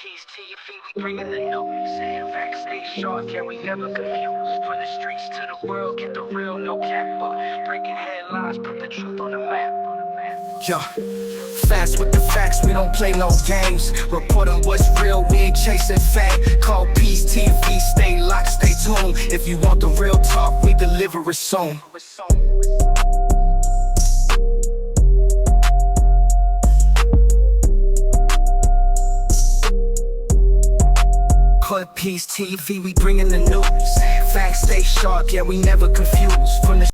Peace TV, we bringing the news. Backstage sharp, yeah, we never confused. From the streets to the world, get the real, no cap. Breaking headlines, put the truth on the map. Yo, fast with the facts, we don't play no games. Report on what's real, we ain't chasing fame. Call Peace TV, stay locked, stay tuned. If you want the real talk, we deliver it soon. Call Peace TV, we bringing the news. Facts stay sharp, yeah, we never confused. From the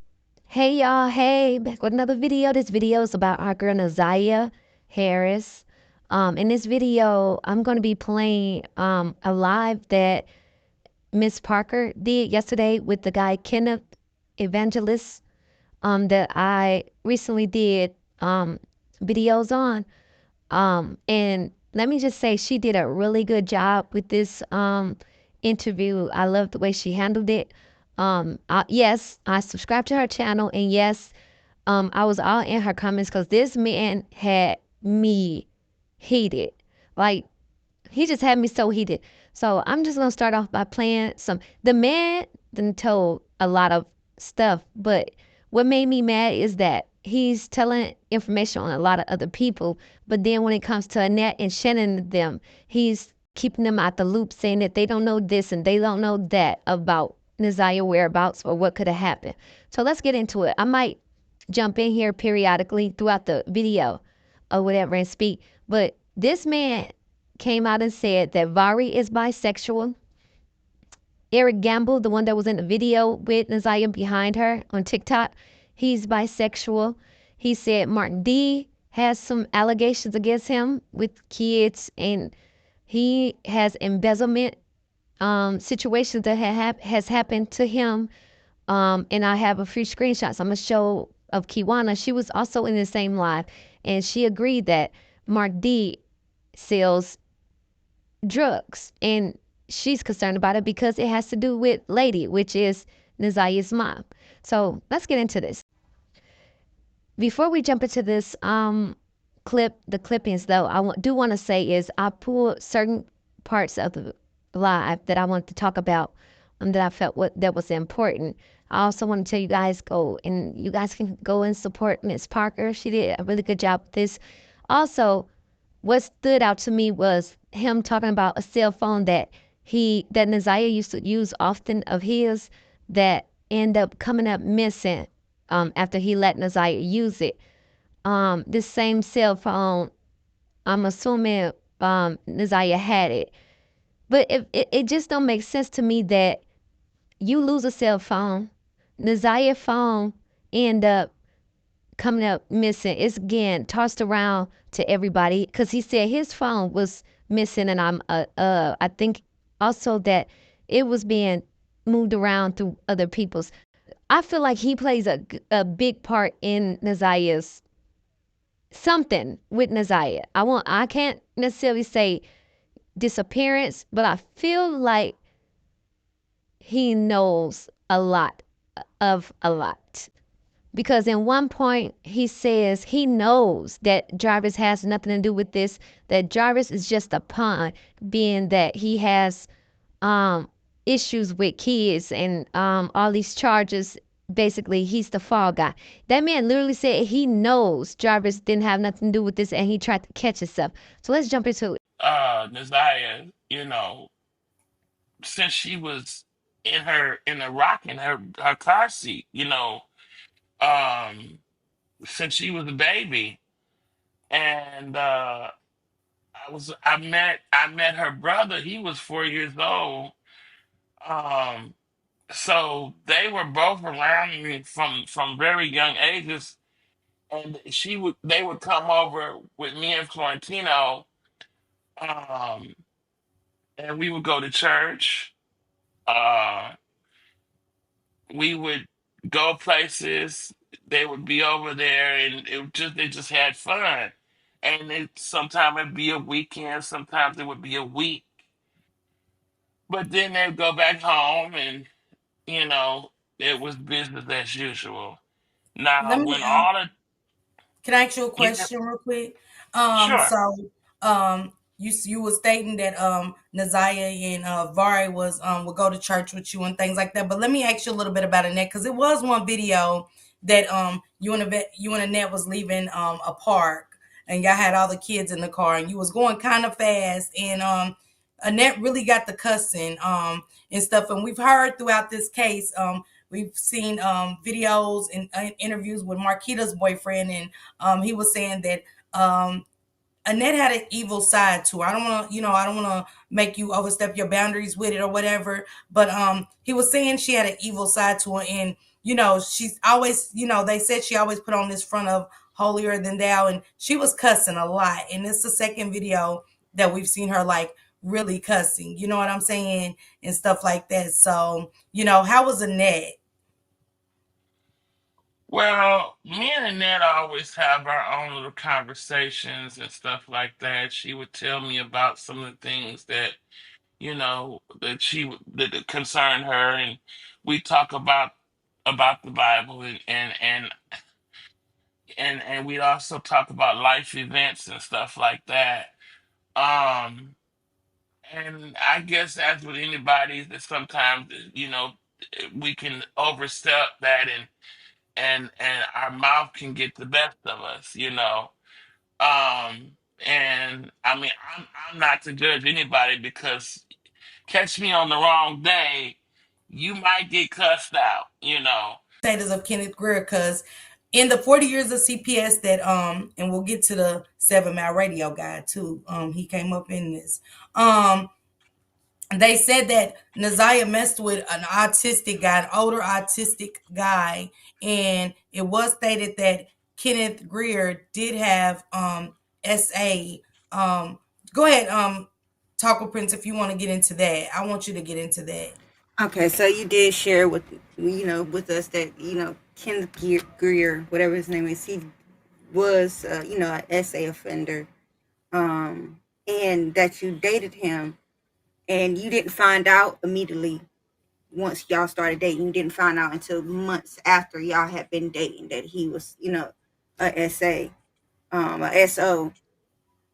Hey y'all, hey, back with another video. This video is about our girl Naziah Harris. In this video, I'm going to be playing a live that Miss Parker did yesterday with the guy Kenneth, Evangelist, that I recently did videos on. And let me just say, she did a really good job with this interview. I love the way she handled it. Yes, I subscribed to her channel, and yes, I was all in her comments because this man had me heated. Like, he just had me so heated. So I'm just gonna start off by playing some. The man done told a lot of stuff, but what made me mad is that he's telling information on a lot of other people, but then when it comes to Annette and Shannon and them, he's keeping them out the loop, saying that they don't know this and they don't know that about Naziah whereabouts or what could have happened. So let's get into it. I might jump in here periodically throughout the video or whatever and speak, but this man came out and said that Vari is bisexual. Eric Gamble, the one that was in the video with Naziah behind her on TikTok, he's bisexual. He said Mark D has some allegations against him with kids, and he has embezzlement situations that has happened to him. And I have a few screenshots I'm gonna show of Kiwana. She was also in the same live, and she agreed that Mark D sells drugs, and she's concerned about it because it has to do with Lady, which is Naziah's mom. So let's get into this. Before we jump into this the clippings though, do want to say is I pulled certain parts of the live that I wanted to talk about, that I felt that was important. I also want to tell you guys you guys can go and support Miss Parker. She did a really good job with this. Also, what stood out to me was him talking about a cell phone that Naziah used to use often of his that end up coming up missing after he let Naziah use it. This same cell phone, I'm assuming Naziah had it. But it just don't make sense to me that you lose a cell phone, Naziah's phone end up coming up missing. It's again tossed around to everybody because he said his phone was missing, and I think also that it was being moved around through other people's. I feel like he plays a big part in Naziah's something with Naziah. I can't necessarily say disappearance, but I feel like he knows a lot of a lot. Because in one point he says he knows that Jarvis has nothing to do with this, that Jarvis is just a pawn, being that he has issues with kids and all these charges. Basically, he's the fall guy. That man literally said he knows Jarvis didn't have nothing to do with this, and he tried to catch himself. So let's jump into it. Naziah, since she was in a rock in her car seat, um, since she was a baby. And I met her brother, he was 4 years old. Um, so they were both around me from very young ages, and they would come over with me and Florentino, um, and we would go to church. Uh, we would go places. They would be over there, and they just had fun. And sometimes it'd be a weekend, sometimes it would be a week. But then they'd go back home, and you know it was business as usual. Let Now, me when all the can I ask you a yeah, question real quick? sure. So you was stating that Naziah and Vari was would go to church with you and things like that. But let me ask you a little bit about Annette, because it was one video that you and Annette was leaving a park, and y'all had all the kids in the car, and you was going kind of fast, and Annette really got the cussing and stuff. And we've heard throughout this case, we've seen videos and interviews with Marquita's boyfriend, and he was saying that Annette had an evil side to her. I don't want to, I don't want to make you overstep your boundaries with it or whatever. But he was saying she had an evil side to her, and she's always, they said she always put on this front of holier than thou, and she was cussing a lot. And it's the second video that we've seen her like really cussing. You know what I'm saying, and stuff like that. So how was Annette? Well, me and Annette always have our own little conversations and stuff like that. She would tell me about some of the things that, that concern her, and we talk about the Bible, and we'd also talk about life events and stuff like that. Um, and I guess as with anybody, that sometimes we can overstep that, and our mouth can get the best of us. And I mean, I'm not to judge anybody, because catch me on the wrong day, you might get cussed out. Status of Kenneth Greer, because in the 40 years of CPS that and we'll get to the 7 Mile Radio guy too. He came up in this. They said that Naziah messed with an autistic guy, an older autistic guy, and it was stated that Kenneth Greer did have SA. Go ahead, Taco Prince, if you want to get into that. I want you to get into that. Okay, so you did share with with us that Kenneth Greer, whatever his name is, he was an SA offender, and that you dated him, and you didn't find out immediately once y'all started dating. You didn't find out until months after y'all had been dating that he was a SA, a SO.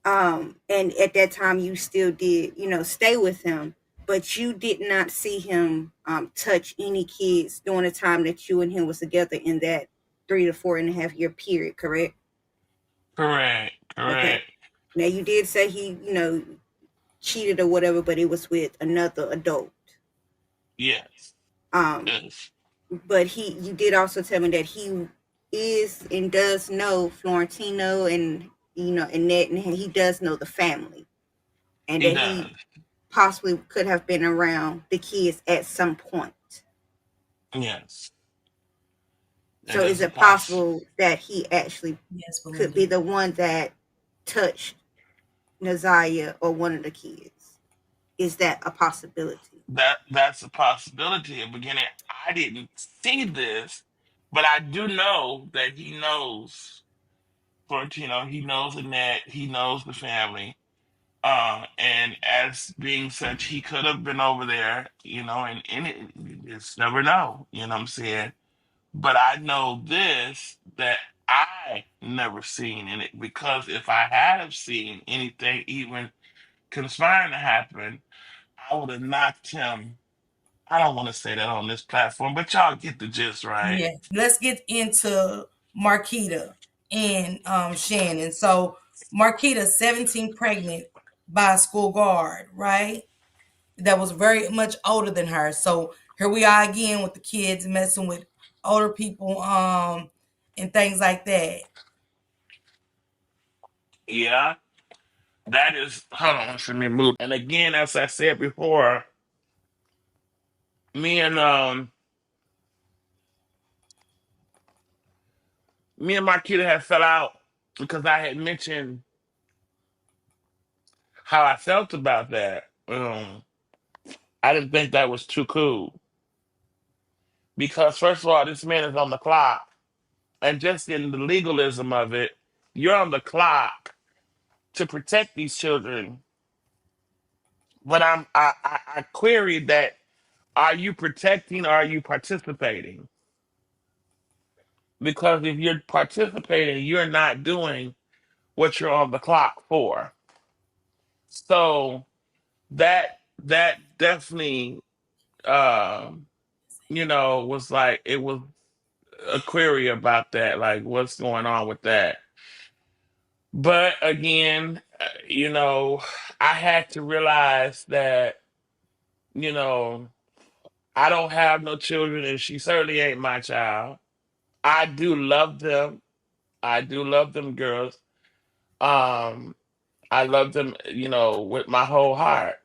And at that time you still did stay with him, but you did not see him touch any kids during the time that you and him was together in that 3 to 4.5 year period, correct? Correct, Okay. correct. Now you did say he cheated or whatever, but it was with another adult. Yes, um yes, but you did also tell me that he is and does know Florentino and Annette, and he does know the family, and he that he does. possibly could have been around the kids at some point. Yes, that So is is a it poss. possible that he actually Yes, could be Belinda. the one that touched Naziah or one of the kids? Is that a possibility? That's a possibility. At the beginning, I didn't see this, but I do know that he knows Florentino. He knows Annette. He knows the family. And as being such, he could have been over there, and it, you just never know. You know what I'm saying? But I know this, that I never seen in it, because if I had have seen anything even conspiring to happen, I would have knocked him. I don't want to say that on this platform, but y'all get the gist, right? Yeah, let's get into Marquita and Shannon. So Marquita, 17, pregnant by a school guard, right? That was very much older than her. So here we are again with the kids messing with older people, and things like that. Yeah, that is. Hold on, let me move. And again, as I said before, me and um, me and Marquita had fell out because I had mentioned how I felt about that. I didn't think that was too cool, because first of all, this man is on the clock, and just in the legalism of it, you're on the clock to protect these children. But I queried that: are you protecting or are you participating? Because if you're participating, you're not doing what you're on the clock for. So that definitely, um, was like, it was a query about that, like what's going on with that. But again, I had to realize that, you know, I don't have no children, and she certainly ain't my child. I do love them. I do love them girls. Um, I love them, with my whole heart.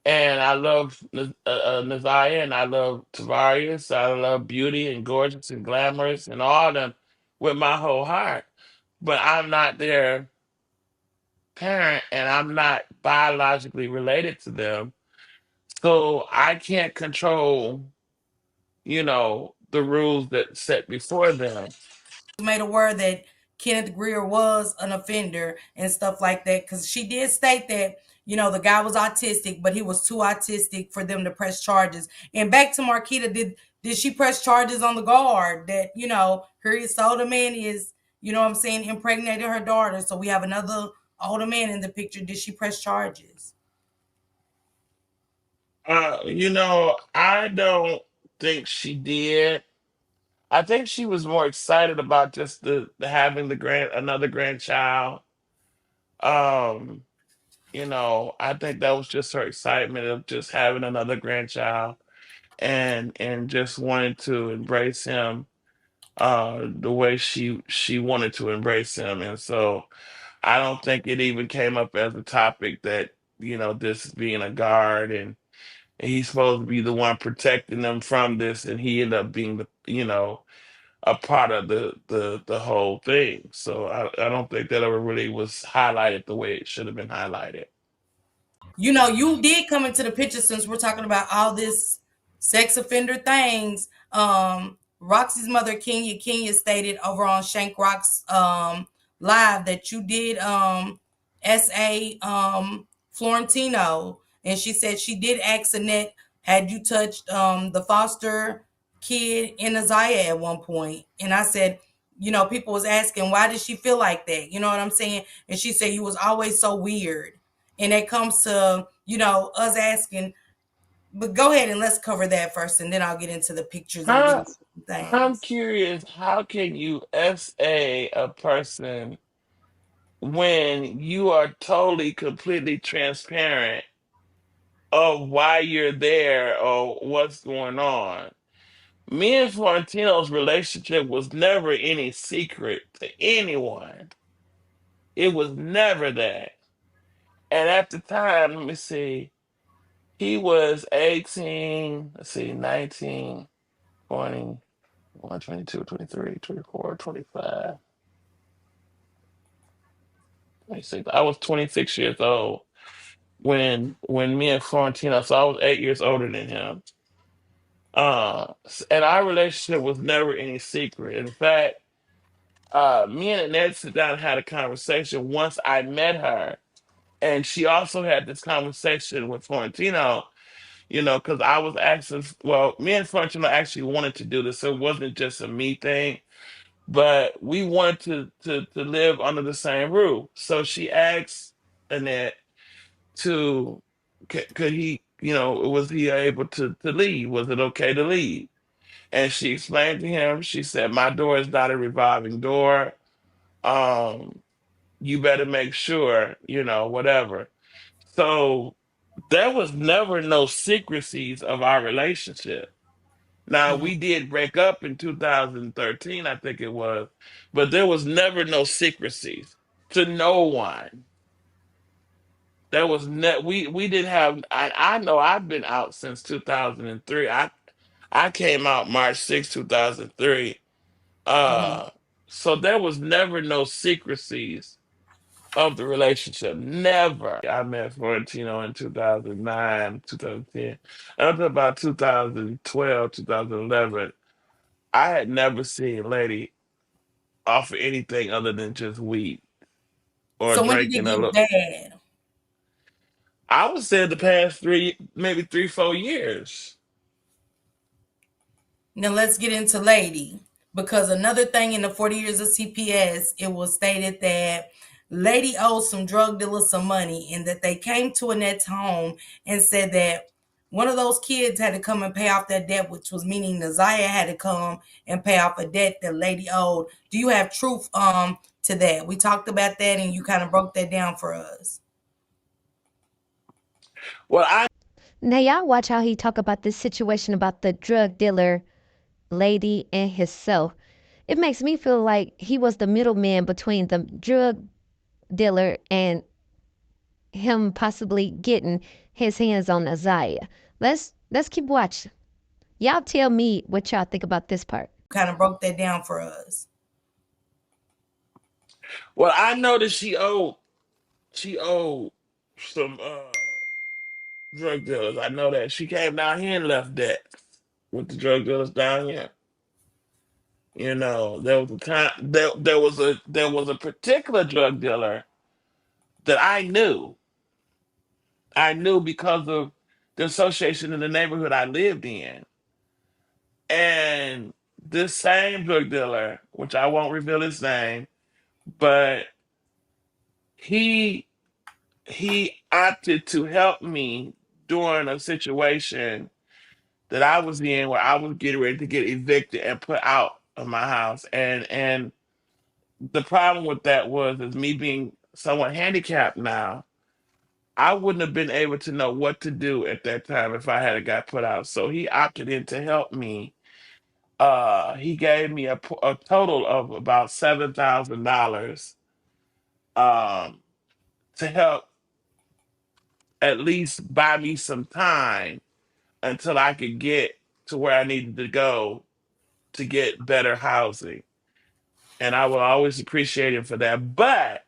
And I love Naziah, and I love Tavarius. I love Beauty and Gorgeous and Glamorous and all of them with my whole heart. But I'm not their parent, and I'm not biologically related to them. So I can't control, the rules that set before them. Made aware that Kenneth Greer was an offender and stuff like that, because she did state that the guy was autistic, but he was too autistic for them to press charges. And back to Marquita, did she press charges on the guard that her older man is what I'm saying, impregnated her daughter? So we have another older man in the picture. Did she press charges? I don't think she did. I think she was more excited about just the having another grandchild. Um, I think that was just her excitement of just having another grandchild, and just wanting to embrace him the way she wanted to embrace him. And so I don't think it even came up as a topic that, this being a guard, and he's supposed to be the one protecting them from this, and he ended up being a part of the whole thing. So I don't think that ever really was highlighted the way it should have been highlighted. You did come into the picture since we're talking about all this sex offender things. Roxy's mother, Kenya stated over on Shank Rock's live that you did SA Florentino, and she said she did ask Annette, had you touched the foster kid in Isaiah at one point? And I said, people was asking, why did she feel like that? You know what I'm saying? And she said, you was always so weird. And it comes to us asking, but go ahead and let's cover that first, and then I'll get into the pictures and How, videos and I'm things. curious, how can you SA a person when you are totally, completely transparent of why you're there or what's going on? Me and Florentino's relationship was never any secret to anyone. It was never that. And at the time, let me see, he was 18, let's see, 19, 20, 21, 22, 23, 24, 25, 26. I was 26 years old when me and Florentino, so I was 8 years older than him. And our relationship was never any secret. In fact, me and Annette sat down and had a conversation once I met her. And she also had this conversation with Florentino, because I was asking, well, me and Florentino actually wanted to do this. So it wasn't just a me thing, but we wanted to live under the same roof. So she asked Annette to, could he, was he able to leave? Was it okay to leave? And she explained to him, she said, my door is not a revolving door. Um, you better make sure, whatever. So there was never no secrecies of our relationship. Now Mhm. we did break up in 2013, I think it was, but there was never no secrecies to no one. There was we didn't have. I know I've been out since 2003. I came out March 6, 2003. Mhm. Uh, so there was never no secrecies of the relationship. Never. I met Florentino in 2009, 2010. Up to about 2012, 2011, I had never seen Lady offer anything other than just weed or So when did it drinking a get little. bad? I would say the past maybe 3, 4 years. Now let's get into Lady, because another thing in the 40 years of CPS, it was stated that Lady owed some drug dealers some money, and that they came to Annette's home and said that one of those kids had to come and pay off that debt, which was meaning Naziah had to come and pay off a debt that lady owed. Do you have truth to that? We talked about that, and you kind of broke that down for us. Well, I Now y'all watch how he talk about this situation about the drug dealer lady and himself. It makes me feel like he was the middleman between the drug dealer and him possibly getting his hands on Isaiah. Let's keep watching. Y'all tell me what y'all think about this part. Kind of broke that down for us. well, I know that she owed some drug dealers. I know that she came down here and left debt with the drug dealers down here. There was a time there was a particular drug dealer that I knew. I knew because of the association in the neighborhood I lived in. And this same drug dealer, which I won't reveal his name, but he he opted to help me during a situation that I was in where I was getting ready to get evicted and put out of my house. And the problem with that was is me being somewhat handicapped now, I wouldn't have been able to know what to do at that time if I had got put out. So he opted in to help me. He gave me a total of about $7,000 um, to help at least buy me some time until I could get to where I needed to go to get better housing. And I will always appreciate him for that. But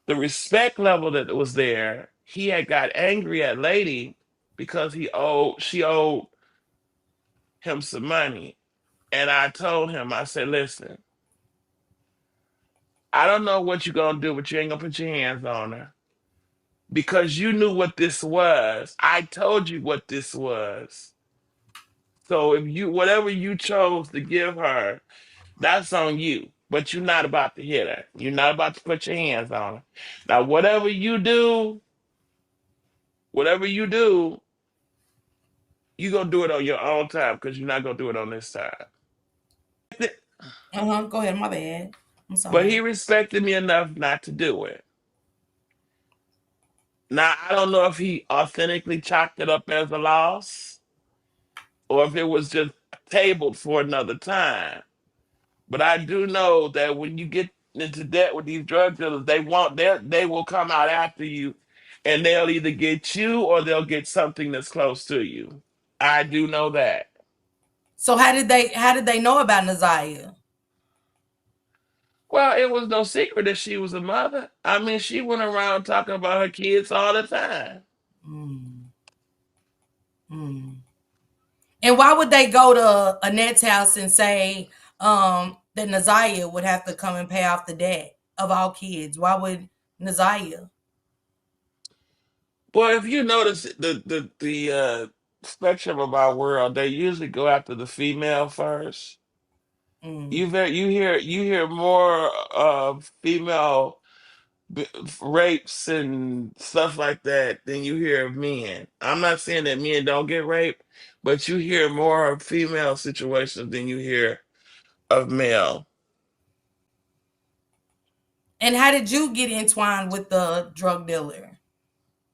the respect level that was there, he had got angry at Lady because she owed him some money. And I told him, I said, listen, I don't know what you're gonna do, but you ain't gonna put your hands on her. Because you knew what this was. I told you what this was. So if you whatever you chose to give her, that's on you. But you're not about to hit her. You're not about to put your hands on her. Now, whatever you do, you're gonna do it on your own time because you're not gonna do it on this time. Go ahead. My bad. I'm But sorry. he respected me enough not to do it. Now, I don't know if he authentically chalked it up as a loss or if it was just tabled for another time. But I do know that when you get into debt with these drug dealers, they will come out after you and they'll either get you or they'll get something that's close to you. I do know that. So how did they know about Naziah? Well, it was no secret that she was a mother. I mean, she went around talking about her kids all the time. Mm, mm. And why would they go to Annette's house and say that Naziah would have to come and pay off the debt of all kids? Why would Naziah? Well, if you notice the spectrum of our world, they usually go after the female first. Mm. You hear more of female b- rapes and stuff like that than you hear of men. I'm not saying that men don't get raped, but you hear more of female situations than you hear of male. And how did you get entwined with the drug dealer?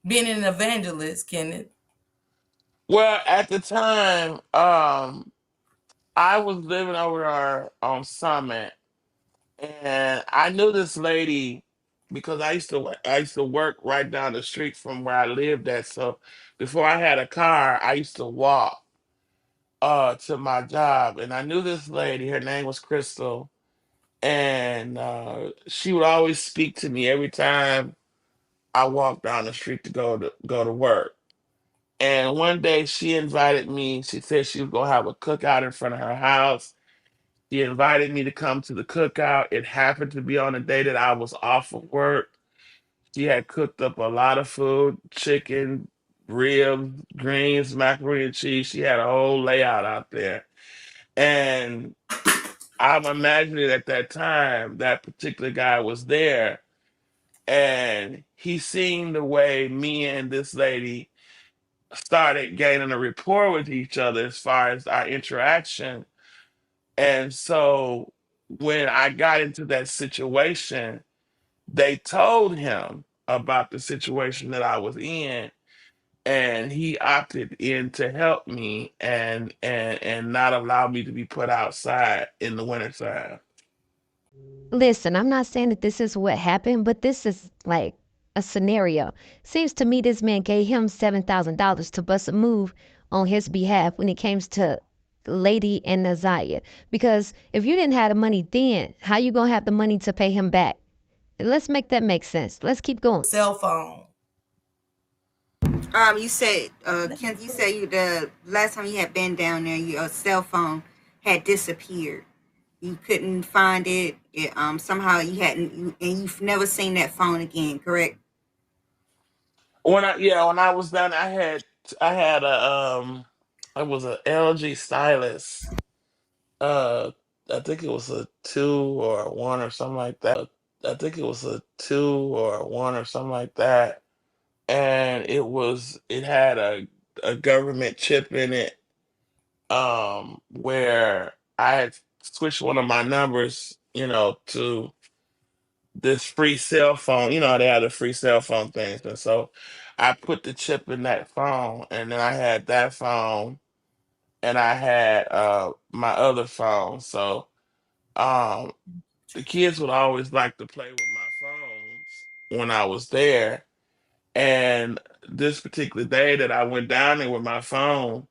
Being an evangelist, Kenneth. Well, at the time, I was living over there on Summit, and I knew this lady because I used to work right down the street from where I lived at. So before I had a car, I used to walk to my job, and I knew this lady. Her name was Crystal, and she would always speak to me every time I walked down the street to go to work. And one day she invited me. She said she was gonna have a cookout in front of her house. She invited me to come to the cookout. It happened to be on the day that I was off of work. She had cooked up a lot of food, chicken, ribs, greens, macaroni and cheese. She had a whole layout out there. And I'm imagining at that time that particular guy was there. and he seen the way me and this lady started gaining a rapport with each other as far as our interaction. And so when I got into that situation, they told him about the situation that I was in, and he opted in to help me and not allow me to be put outside in the wintertime. Listen, I'm not saying that this is what happened, but this is like a scenario. Seems to me this man gave him $7,000 to bust a move on his behalf when it comes to Lady and Naziah. Because if you didn't have the money then, how you gonna have the money to pay him back? Let's make that make sense. Let's keep going. Cell phone. You said, Kenneth, you said you the last time you had been down there, your cell phone had disappeared. You couldn't find it. Somehow you hadn't, and you've never seen that phone again. Correct? When I was down, I had a it was a LG stylus. Uh, I think it was a two or a one or something like that. I think it was a two or a one or something like that. And it had a government chip in it, where I had switched one of my numbers, to this free cell phone. You know how they have the free cell phone things. And so I put the chip in that phone, and then I had that phone, and I had my other phone. So um the kids would always like to play with my phones when I was there. And this particular day that I went down there with my phone,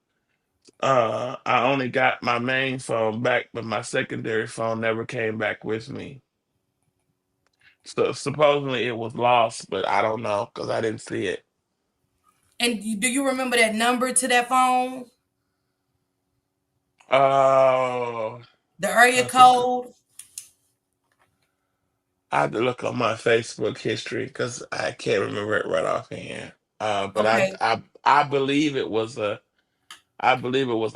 I only got my main phone back, but my secondary phone never came back with me. So supposedly it was lost, but I don't know because I didn't see it. And do you remember that number to that phone? Oh, The area that's a good. code? I have to look on my Facebook history because I can't remember it right offhand. But Okay. I believe it was a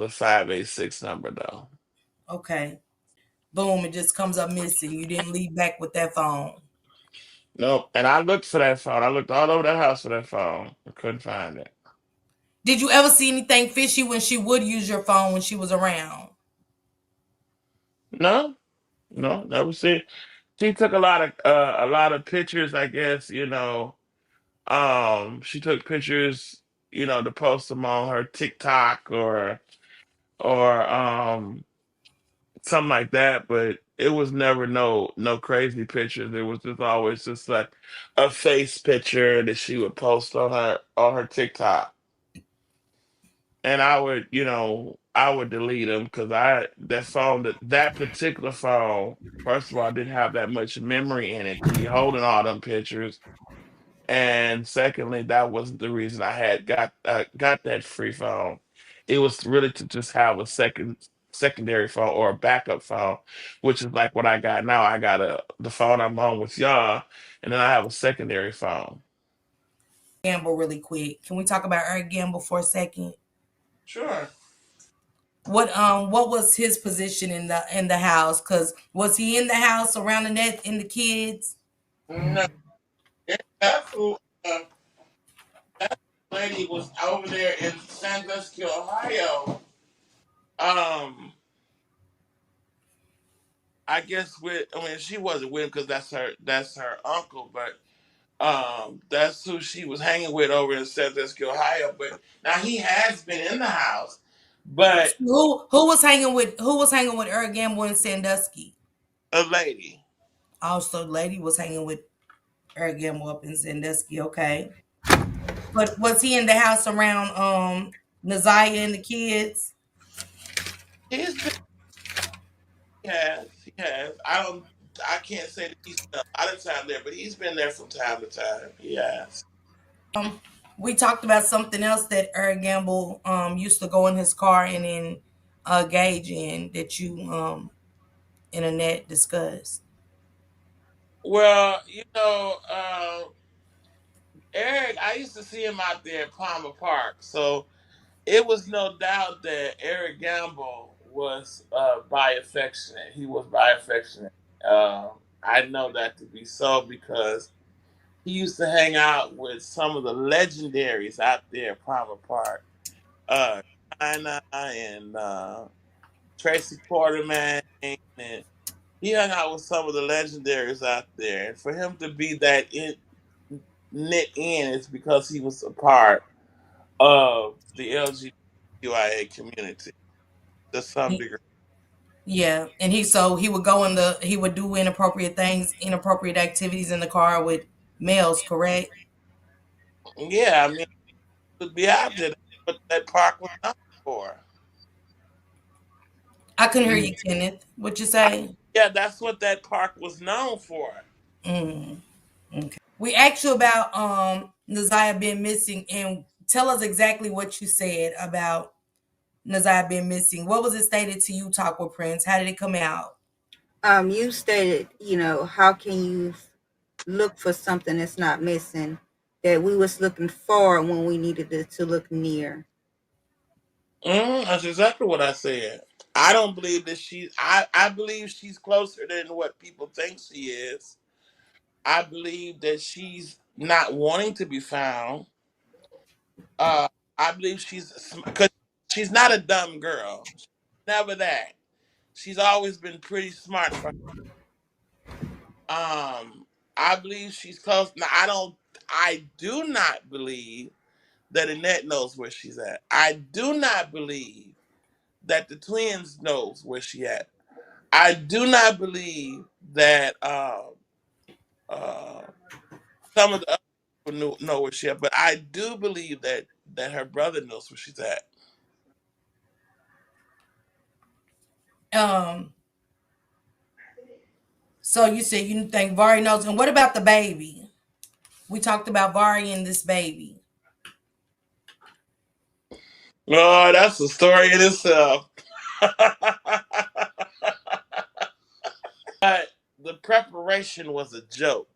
586 number though. Okay. Boom, it just comes up missing. You didn't leave back with that phone. Nope. And I looked for that phone. I looked all over that house for that phone. I couldn't find it. Did you ever see anything fishy when she would use your phone when she was around? No, no, never see it. She took a lot of pictures, I guess, she took pictures, to post them on her TikTok or something like that, but it was never no crazy pictures. It was just always just like a face picture that she would post on her TikTok. And I would delete them because that particular phone, first of all, didn't have that much memory in it to be holding all them pictures, and secondly, that wasn't the reason I had got that free phone. It was really to just have a secondary phone or a backup phone, which is like what I got now. I got the phone I'm on with y'all, and then I have a secondary phone. Gamble really quick. Can we talk about Eric Gamble for a second? Sure. What was his position in the house? Cause was he in the house around the net and the kids? No, that fool, lady was over there in Sandusky, Ohio. Um, I guess I mean, she wasn't with him because that's her uncle, but that's who she was hanging with over in Sandusky, Ohio. But now he has been in the house, but Who was hanging with Eric Gamble in Sandusky? a lady. Also, lady was hanging with Eric Gamble up in Sandusky. Okay, but was he in the house around Naziah and the kids? He's been, he has. I can't say that he's spent a lot of time there, but he's been there from time to time. He has. We talked about something else that Eric Gamble used to go in his car and then gauge in that you internet discussed. Well, Eric, I used to see him out there at Palmer Park, so it was no doubt that Eric Gamble was bi affectionate. He was bi affectionate. I know that to be so because he used to hang out with some of the legendaries out there, Palmer Park, uh, China and Tracy Quarterman, and he hung out with some of the legendaries out there. And for him to be that knit in is because he was a part of the LGBTQIA community to some degree. Yeah, and he would go in the he would do inappropriate things, inappropriate activities in the car with males, correct? Yeah, I mean, to be out there, that's what that park was known for. I couldn't hear you, Kenneth. What you I, say? yeah, that's what that park was known for. Mm, okay. We asked you about Naziah being missing, and tell us exactly what you said about Naziah being missing. What was it stated to you, Talk with Prince? How did it come out? You stated, how can you look for something that's not missing that we was looking for when we needed it to look near. That's exactly what I said. I don't believe that I believe she's closer than what people think she is. I believe that she's not wanting to be found. Uh, I believe because she's not a dumb girl. Never that. She's always been pretty smart for. I believe she's close. Now, I don't. I do not believe that Annette knows where she's at. I do not believe that the twins knows where she at. I do not believe that uh, some of the other people know where she at, but I do believe that her brother knows where she's at. Um, so you said you think Vari knows, and what about the baby? We talked about Vari and this baby. Oh, that's a story in itself. But the preparation was a joke.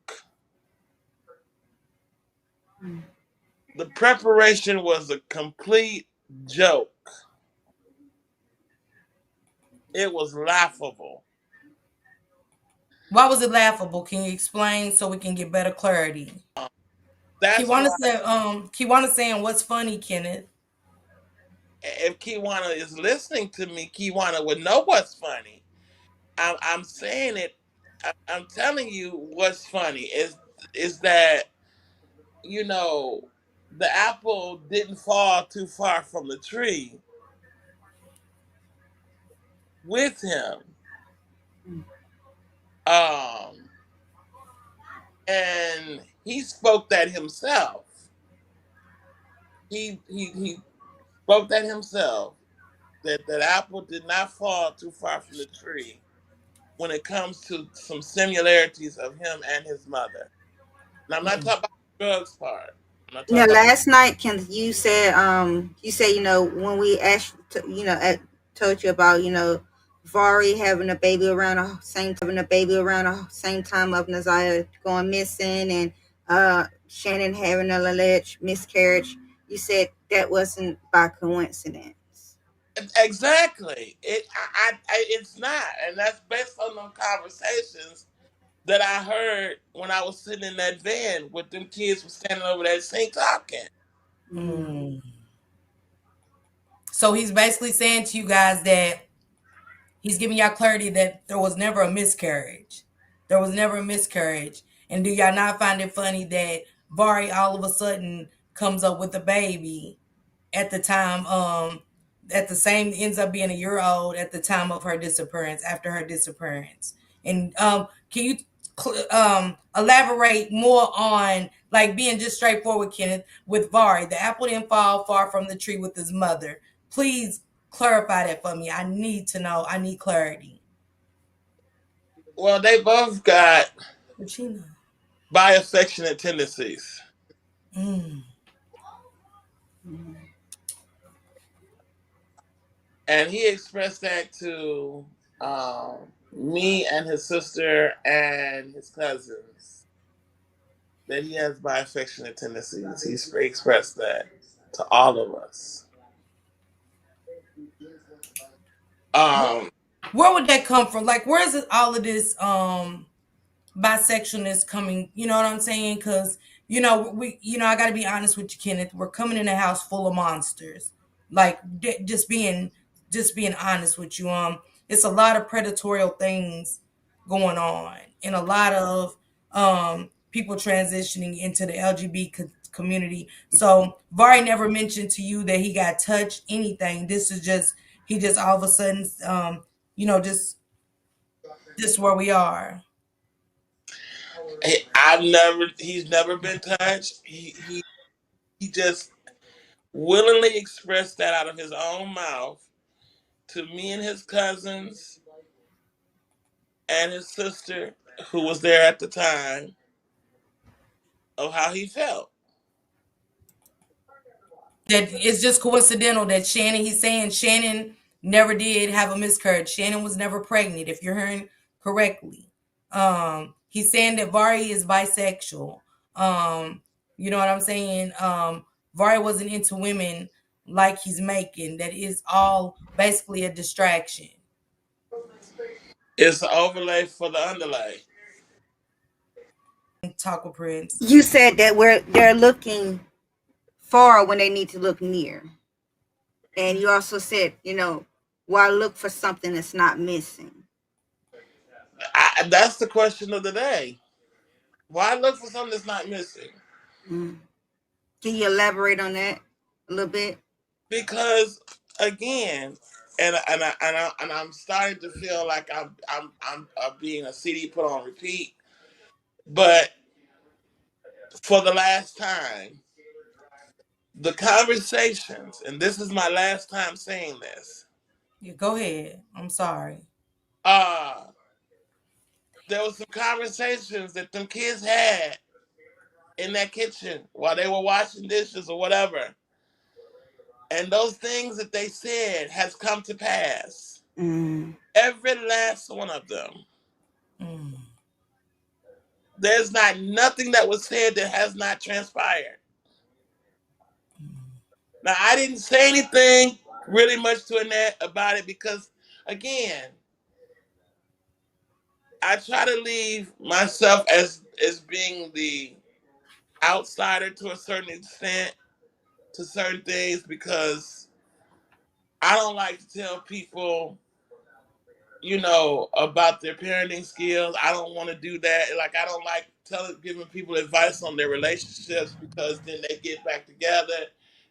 Mm. The preparation was a complete joke. It was laughable. Why was it laughable? Can you explain so we can get better clarity? That's why Kiwana saying what's funny, Kenneth. if Kiwana is listening to me, Kiwana would know what's funny. I'm saying it. I'm telling you what's funny is that you know the apple didn't fall too far from the tree with him. Mm. Um, and he spoke that himself. He spoke that himself that that apple did not fall too far from the tree when it comes to some similarities of him and his mother. And I'm not talking about the drugs part. I'm not Now, talking about. last night, Ken, you said, when we asked, told you about, Vari having a baby around the same time of Naziah going missing and Shannon having an alleged miscarriage. You said that wasn't by coincidence. Exactly. It's not, and that's based on them conversations that I heard when I was sitting in that van with them kids was standing over that sink talking. Mm. Mm. So he's basically saying to you guys that he's giving y'all clarity that there was never a miscarriage. There was never a miscarriage. And do y'all not find it funny that Vari all of a sudden comes up with a baby at the time, at the same ends up being a year old at the time of her disappearance, after her disappearance. And can you elaborate more on like being just straightforward, Kenneth, with Vari? The apple didn't fall far from the tree with his mother. Please clarify that for me. I need to know. I need clarity. Well, they both got Regina. bi-affectionate tendencies. Mm. Mm. And he expressed that to me and his sister and his cousins that he has bi-affectionate tendencies. He expressed that to all of us. Where, Um, where would that come from? Like, where is it, all of this? bisexualness coming, you know what I'm saying? Because, I got to be honest with you, Kenneth. We're coming in a house full of monsters. Like, just being honest with you. It's a lot of predatorial things going on, and a lot of people transitioning into the LGBT community. So Vari never mentioned to you that he got touched, anything. This is just, he just all of a sudden, just where we are. He's never been touched. He just willingly expressed that out of his own mouth to me and his cousins and his sister, who was there at the time, of how he felt. That it's just coincidental that he's saying Shannon never did have a miscarriage. Shannon was never pregnant, if you're hearing correctly. He's saying that Vari is bisexual. You know what I'm saying? Vari wasn't into women like he's making. That is all basically a distraction. It's an overlay for the underlay. Taco Prince. You said that they're looking far when they need to look near. And you also said, why look for something that's not missing? That's the question of the day. Why look for something that's not missing? Mm. Can you elaborate on that a little bit? Because again, and I'm starting to feel like I'm being a CD put on repeat. But for the last time, the conversations, and this is my last time saying this. Yeah, go ahead. I'm sorry. Uh there was some conversations that them kids had in that kitchen while they were washing dishes or whatever. And those things that they said has come to pass. Mm. Every last one of them. Mm. There's not nothing that was said that has not transpired. Now I didn't say anything really much to Annette about it because again, I try to leave myself as being the outsider to a certain extent to certain things because I don't like to tell people, about their parenting skills. I don't want to do that. Like I don't like giving people advice on their relationships because then they get back together,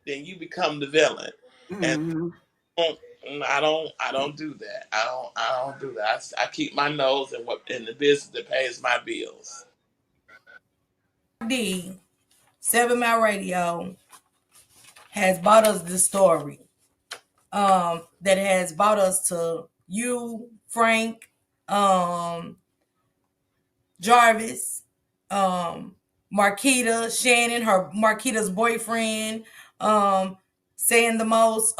then you become the villain. And Mm. don't- I don't do that. I don't do that. I keep my nose in the business that pays my bills. D 7 Mile Radio has bought us this story. That has brought us to you, Frank, um, Jarvis, Marquita, Shannon, Marquita's boyfriend, saying the most.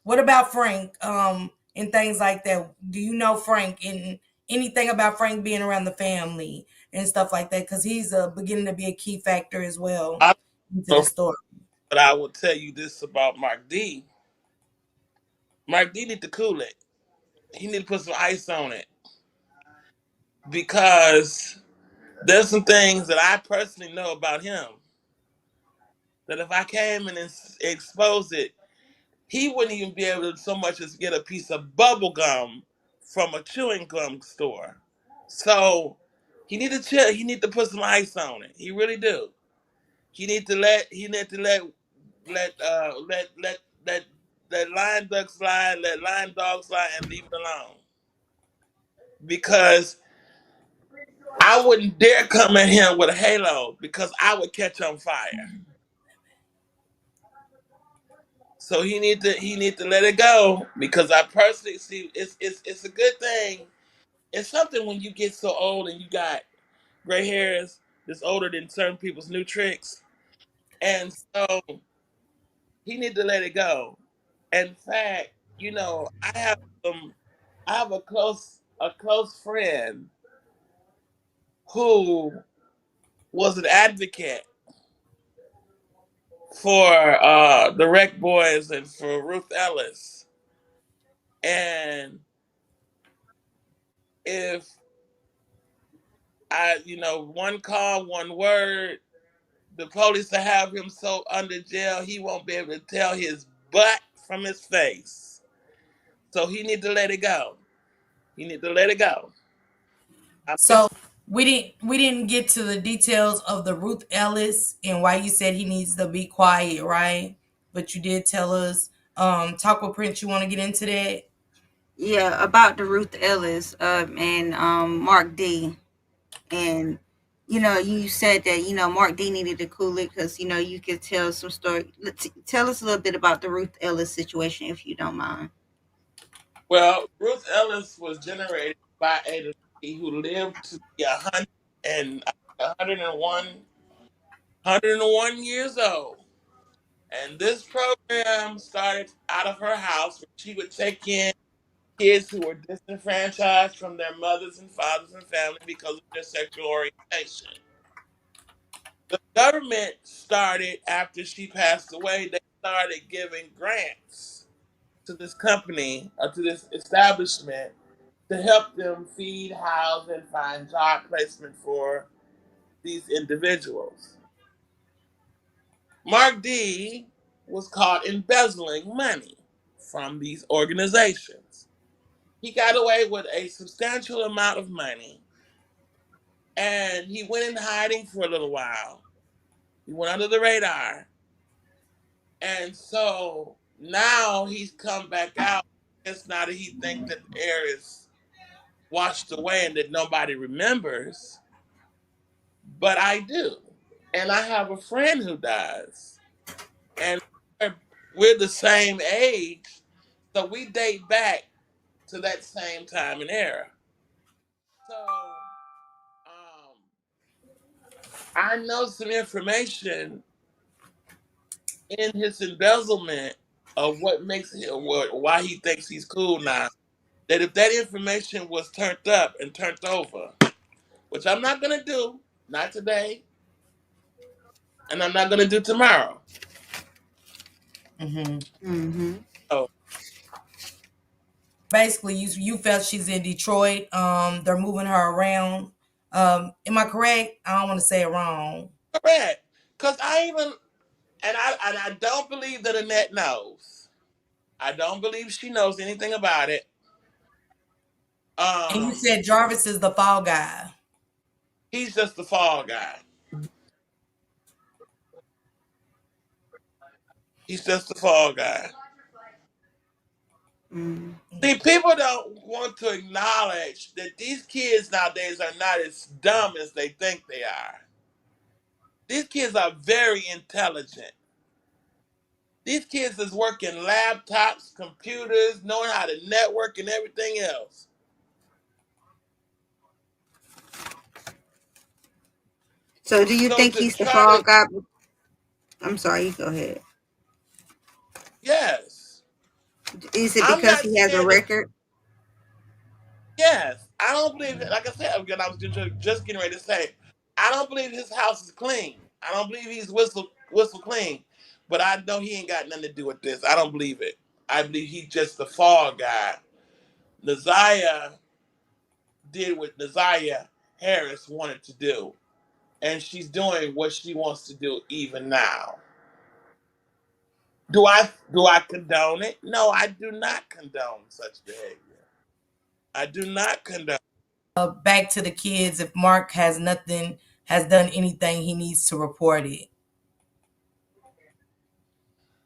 What about Frank? And things like that. Do you know Frank and anything about Frank being around the family and stuff like that? Because he's beginning to be a key factor as well I into don't the know, story. but I will tell you this about Mark D. Mark D need to cool it. He need to put some ice on it because there's some things that I personally know about him that if I came and exposed it, he wouldn't even be able to so much as get a piece of bubble gum from a chewing gum store. So he need to chill. He need to put some ice on it. He really do. He need to let lion ducks slide, let lion dogs slide, and leave it alone. Because I wouldn't dare come at him with a halo because I would catch on fire. So he need to let it go because I personally see it's a good thing. It's something when you get so old and you got gray hairs that's older than certain people's new tricks, and so he need to let it go. In fact, I have some. I have a close friend who was an advocate for the Wreck Boys and for Ruth Ellis, and if one call, one word. The police to have him so under jail he won't be able to tell his butt from his face. So he need to let it go. He need to let it go. I'm So just we didn't get to the details of the Ruth Ellis and why you said he needs to be quiet, right? But you did tell us. Talk with Prince. You want to get into that? Yeah, about the Ruth Ellis and Mark D. And you said that Mark D needed to cool it because you could tell some story. Tell us a little bit about the Ruth Ellis situation, if you don't mind. Ruth Ellis was generated by a lady who lived to be 101 years old. And this program started out of her house where she would take in kids who were disenfranchised from their mothers and fathers and family because of their sexual orientation. The government started, after she passed away, they started giving grants to this company or to this establishment to help them feed, house, and find job placement for these individuals. Mark D was caught embezzling money from these organizations. He got away with a substantial amount of money and he went in hiding for a little while. He went under the radar. And so now he's come back out. It's now that he thinks that the air is washed away and that nobody remembers. But I do. And I have a friend who does. And we're the same age. So we date back to that same time and era. So I know some information in his embezzlement of what makes him, why he thinks he's cool now. That if that information was turned up and turned over, which I'm not going to do, not today, and I'm not going to do tomorrow. Mm-hmm. Mm-hmm. So, Basically, you felt she's in Detroit. They're moving her around. Am I correct? I don't want to say it wrong. correct. Because I don't believe that Annette knows. I don't believe she knows anything about it. And you Um, said Jarvis is the fall guy. he's just the fall guy. He's just the fall guy. Mm-hmm. See, people don't want to acknowledge that these kids nowadays are not as dumb as they think they are. These kids are very intelligent. These kids is working laptops, computers, knowing how to network and everything else. So, do you So think to he's the try fall to, guy? I'm sorry. You go ahead. yes, Is it I'm because not he has a saying that. record? Yes, I don't believe it. Like I said, again, I was just getting ready to say, I don't believe his house is clean. I don't believe he's whistle clean. But I know he ain't got nothing to do with this. I don't believe it. I believe he's just the fall guy. Naziah did what Naziah Harris wanted to do, and she's doing what she wants to do even now. Do I condone it? No, I do not condone such behavior. I do not condone. Back to the kids. If Mark has done anything, he needs to report it.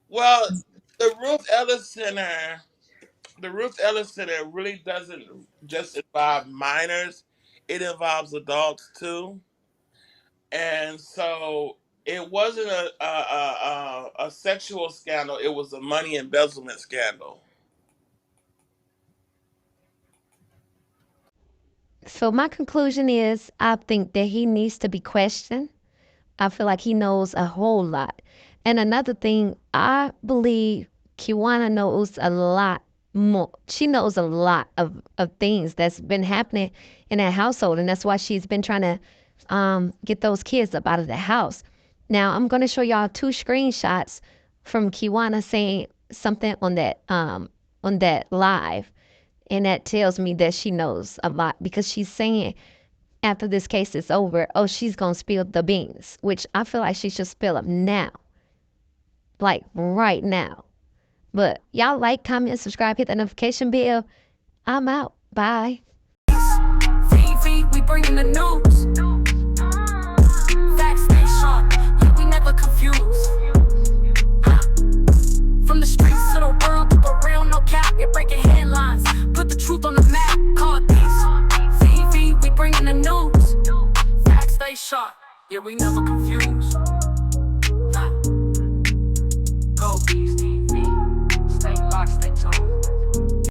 Well, the Ruth Ellis Center, the Ruth Ellis Center really doesn't just involve minors; it involves adults too. And so it wasn't a sexual scandal; it was a money embezzlement scandal. So my conclusion is I think that he needs to be questioned. I feel like he knows a whole lot. And another thing, I believe Kiwana knows a lot more. She knows a lot of things that's been happening in that household. And that's why she's been trying to get those kids up out of the house. Now, I'm going to show y'all two screenshots from Kiwana saying something on that live. And that tells me that she knows a lot because she's saying after this case is over, oh, she's gonna spill the beans, which I feel like she should spill them now, like right now. But y'all like, comment, subscribe, hit the notification bell. I'm out. Bye. We bringing the news. Facts stay sharp, yeah, we never confuse. From the streets to the world, keep it real, no cap. You're breaking headlines, put the truth on the map. Call it peace. VV, we bringing the news. Facts stay sharp, yeah, we never confuse.